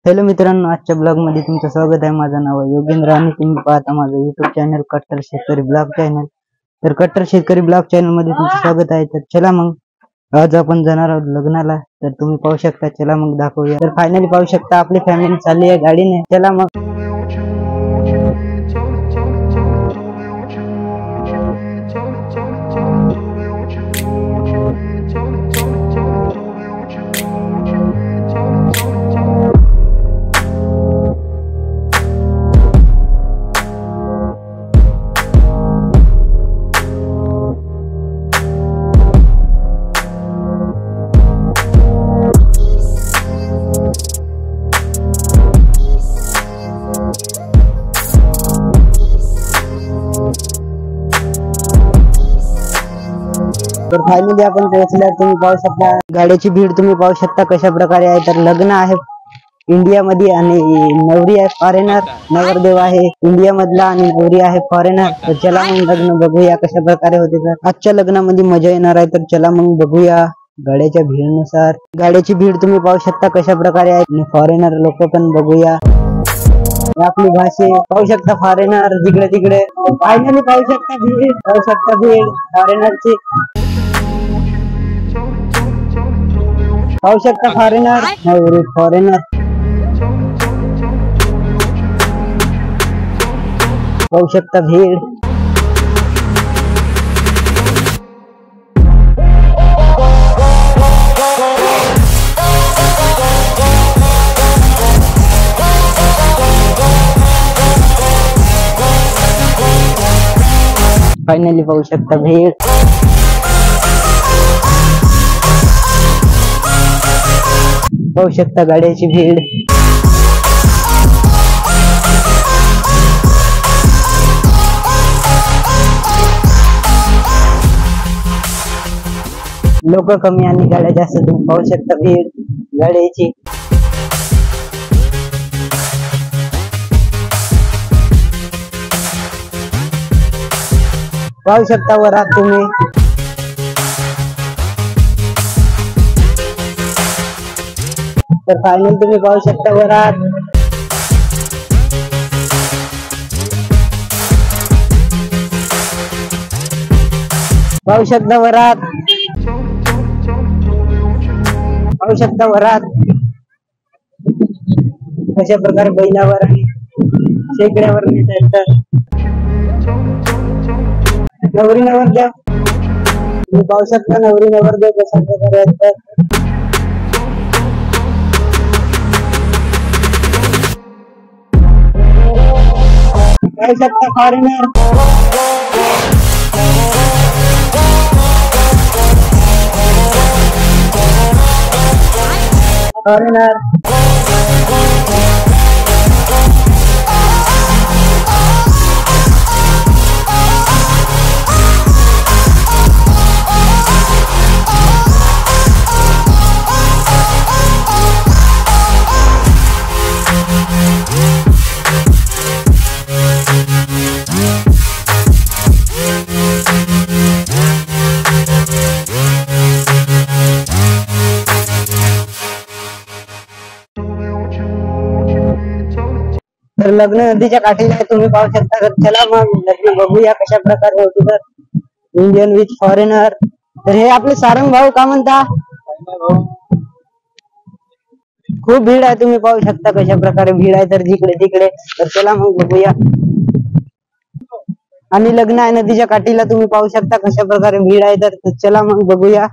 Hello मित्रांनो, आजच्या blog मध्ये तुमचं स्वागत आहे। माझं नाव आहे योगेंद्र आणि तुम्ही पाहता माझं युट्यूब चॅनल कट्टर शेतकरी ब्लॉग चॅनल। तर कट्टर शेतकरी ब्लॉग चॅनल मध्ये तुमचं स्वागत आहे। तर चला मग आज आपण जाणार आहोत लग्नाला। तर तुम्ही पाहू शकता, चला मग दाखवूया। तर फायनली पाहू शकता आपली फॅमिली चालली आहे गाडीने। चला मग तर फायनली आपण पोहोचल्यावर तुम्ही पाहू शकता गाड्याची भीड तुम्ही पाहू शकता कशा प्रकारे आहे। तर लग्न आहे इंडिया मध्ये आणि नवरी आहे फॉरेनर, नवरदेव आहे इंडिया मधला आणि नवरी आहे फॉरेनर। तर चला मग लग्न बघूया कशा प्रकारे होते। तर आजच्या लग्नामध्ये मजा येणार आहे। तर चला मग बघूया गाड्याच्या भीडनुसार। गाड्याची भीड तुम्ही पाहू शकता कशा प्रकारे आहे आणि फॉरेनर लोक पण बघूया। आपली भाषे पाहू शकता फॉरेनर जिकडे तिकडे। फायनली पाहू शकता भीड फॉरेनरची पाहू शकता फॉरेनर पाहू शकता भीड। फायनली पाहू शकता भीड। पाहू शकता गाड्याची भीड। लोक कमी आणि गाड्या जास्त तुम्ही पाहू शकता भीड गाड्याची। पाहू शकता वरात तुम्ही। तर फायनल तुम्ही पाहू शकता वरात। पाहू शकता वरात पाहू शकता वरात कशा प्रकारे बैलावर आणि शेकड्यावर नेत आहेत। नवरी नवरदेव तुम्ही पाहू शकता नवरी नवरदेव कशा प्रकारे आहेत। पाहू शकता फॉरेनर तर लग्न नदीच्या काठीला तुम्ही पाहू शकता। तर चला मग लग्न बघूया कशा प्रकारे होते। तर इंडियन विथ फॉरेनर। तर हे आपले सारंग भाऊ का म्हणता, खूप भीड आहे तुम्ही पाहू शकता कशा प्रकारे भीड आहे तर जिकडे तिकडे। तर चला मग बघूया। आणि लग्न आहे नदीच्या काठीला तुम्ही पाहू शकता कशा प्रकारे भीड आहे। तर चला मग बघूया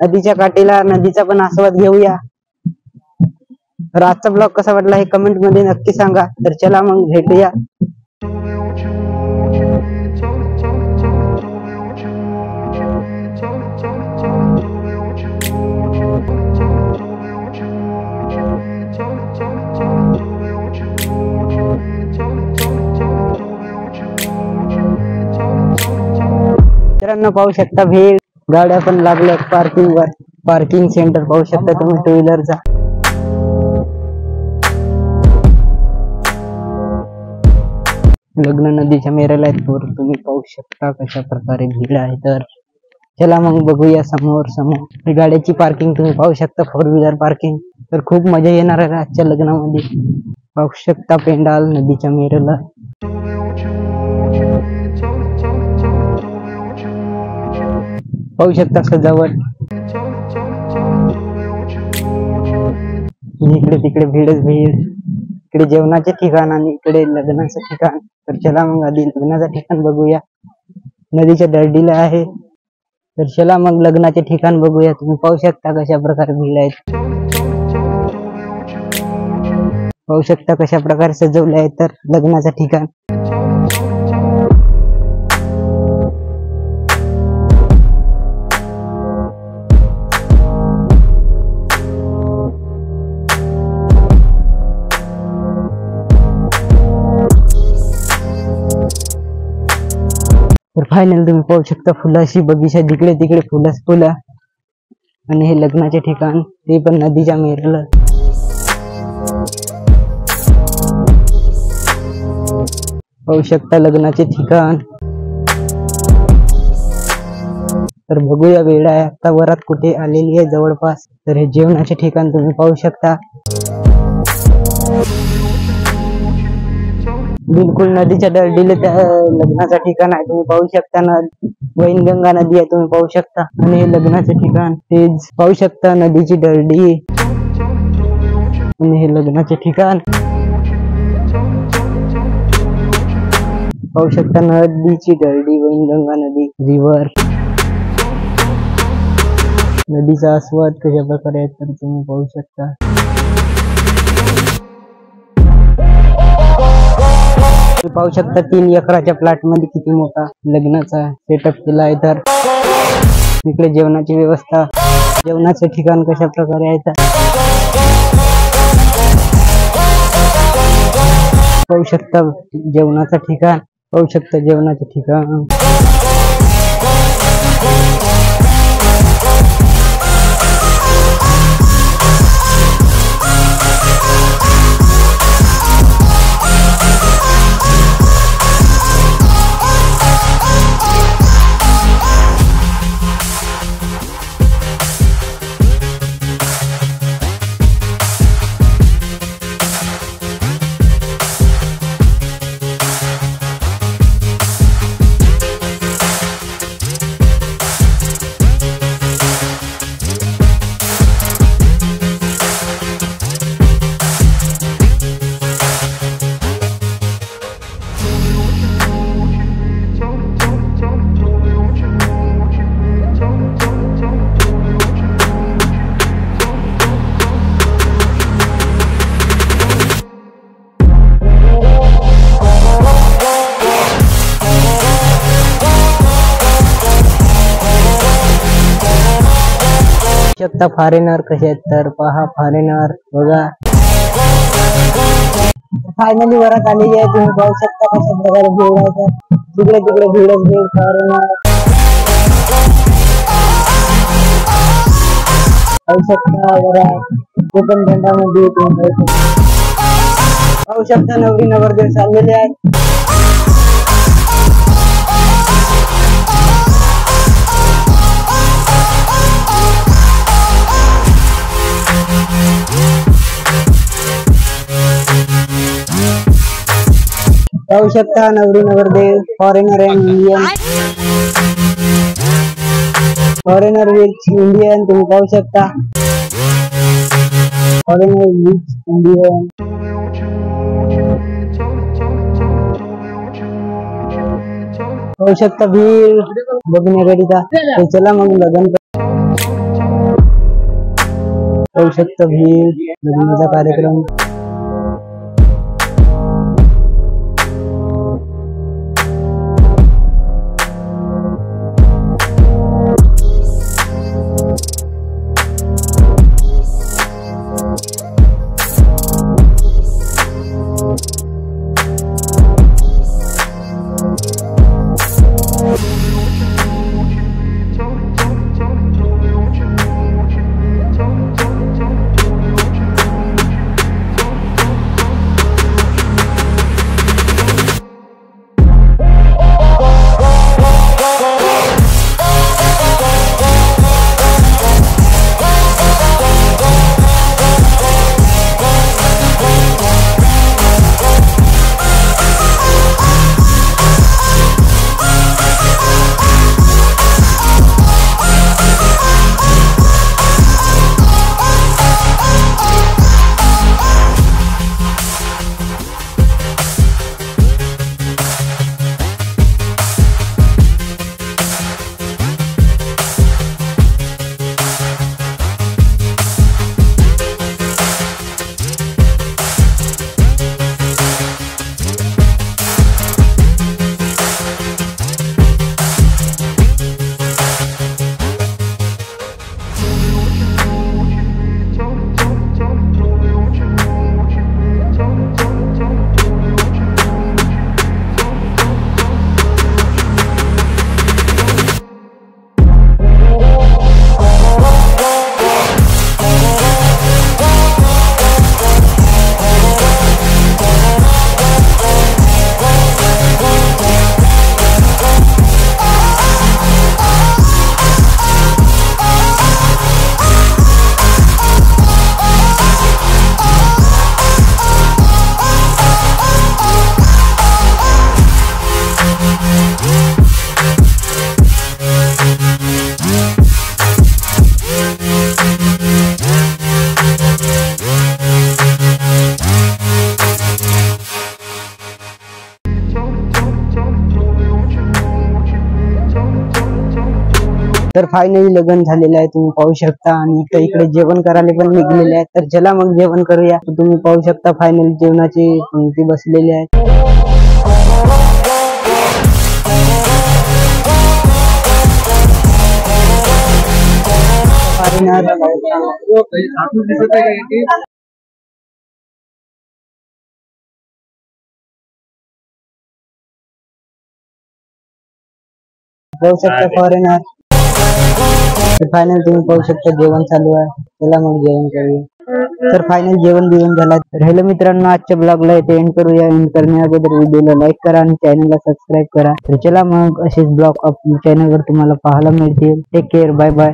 नदीच्या काठीला, नदीचा पण आस्वाद घेऊया। तर आजचा ब्लॉग कसा वाटला हे कमेंट मध्ये नक्की सांगा। तर चला मग भेटूया। मित्रांनो पाहू शकता भीड, गाड्या पण लागल्या पार्किंग वर। पार्किंग सेंटर पाहू शकता तुम्ही टू व्हीलरचा। लग्न नदीच्या मेरेला तुम्ही पाहू शकता कशा प्रकारे भीड आहे। तर चला मग बघूया समोर गाड्याची पार्किंग तुम्ही पाहू शकता, 4 व्हीलर पार्किंग। तर खूप मजा येणार आहे आजच्या लग्नामध्ये. पाहू शकता पेंडाल नदीच्या मेरेला. पाहू शकता सजावट. इकडे तिकडे भीडच भीड. इकडे जेवणाचे ठिकाण आणि इकडे लग्नाचं ठिकाण. तर चला मग आधी लग्नाचं ठिकाण बघूया. नदीच्या दर्डीला आहे. तर चला मग लग्नाचे ठिकाण बघूया. तुम्ही पाहू शकता कशा प्रकारे भीड आहेत. पाहू शकता कशा प्रकारे सजवले आहे तर लग्नाचं ठिकाण. तर फायनल तुम्ही पाहू शकता फुलाशी बगीचा. जिकडे तिकडे फुलंच फुलं. आणि हे लग्नाचे ठिकाण ते पण नदीच्या मेरेला. पाहू शकता लग्नाचे ठिकाण. तर बघूया वेळ आहे आता वरात कुठे आलेली आहे जवळपास. तर हे जेवणाचे ठिकाण तुम्ही पाहू शकता. बिलकुल नदीच्या दर्डीला त्या लग्नाचं ठिकाण आहे. तुम्ही पाहू शकता ना वैनगंगा नदी आहे. तुम्ही पाहू शकता. आणि हे लग्नाचं ठिकाण तेच पाहू शकता नदीची दर्डी. आणि हे लग्नाचे ठिकाण पाहू शकता. नदीची दर्डी वैनगंगा नदी रिव्हर. नदीचा आस्वाद कशा प्रकारे आहे तर तुम्ही पाहू शकता. पाहू शकता 3 एकराच्या प्लॉट मध्ये किती मोठा लग्नाचा सेटअप केला आहे. तर इकडे जेवणाची व्यवस्था. जेवणाचे ठिकाण कशा प्रकारे आहे तर पाहू शकता. जेवणाचं ठिकाण पाहू शकता. जेवणाचे ठिकाण शकता. फॉरेनर कसे आहेत तर पहा. फॉरेनर बघा. फायनली वरात आलेली आहे. तुम्ही पाहू शकता कशा प्रकारे भीड आहे. तर तिकडे तिकडे भीडच भीड. फॉरेनर पाहू शकता. वरात ते पण झेंडामध्ये पाहू शकता. नवरी नवरदेव चाललेले आहेत. पाहू शकता नवरी नवरदेव. Foreigner and Indian. Foreigner with Indian. तुम्ही पाहू शकता. Foreigner with Indian. पाहू शकता भीड बघण्याकरिता. चला मग लग्न. पाहू शकता भीड लग्नाचा कार्यक्रम. तर फायनली लग्न झालेलं आहे, तुम्ही पाहू शकता. आणि तर इकडे जेवण करायला पण निघलेले आहे. तर चला मग जेवण करूया. तुम्ही पाहू शकता फायनली जेवणाची पंक्ती बसलेली आहे. पाहू शकता फॉरेनर. फायनल तुम्ही पाहू शकता जेवण चालू आहे. चला मग जेवण करूया. तर फायनल जेवण बिवण झाला. राहिलं मित्रांनो आजच्या ब्लॉगला इथे एंड करूया. एंड करण्या अगोदर व्हिडिओला लाईक करा आणि चॅनलला सबस्क्राईब करा. तर चला मग असेच ब्लॉग आपल्या चॅनलवर तुम्हाला पाहायला मिळतील. Take care, bye bye.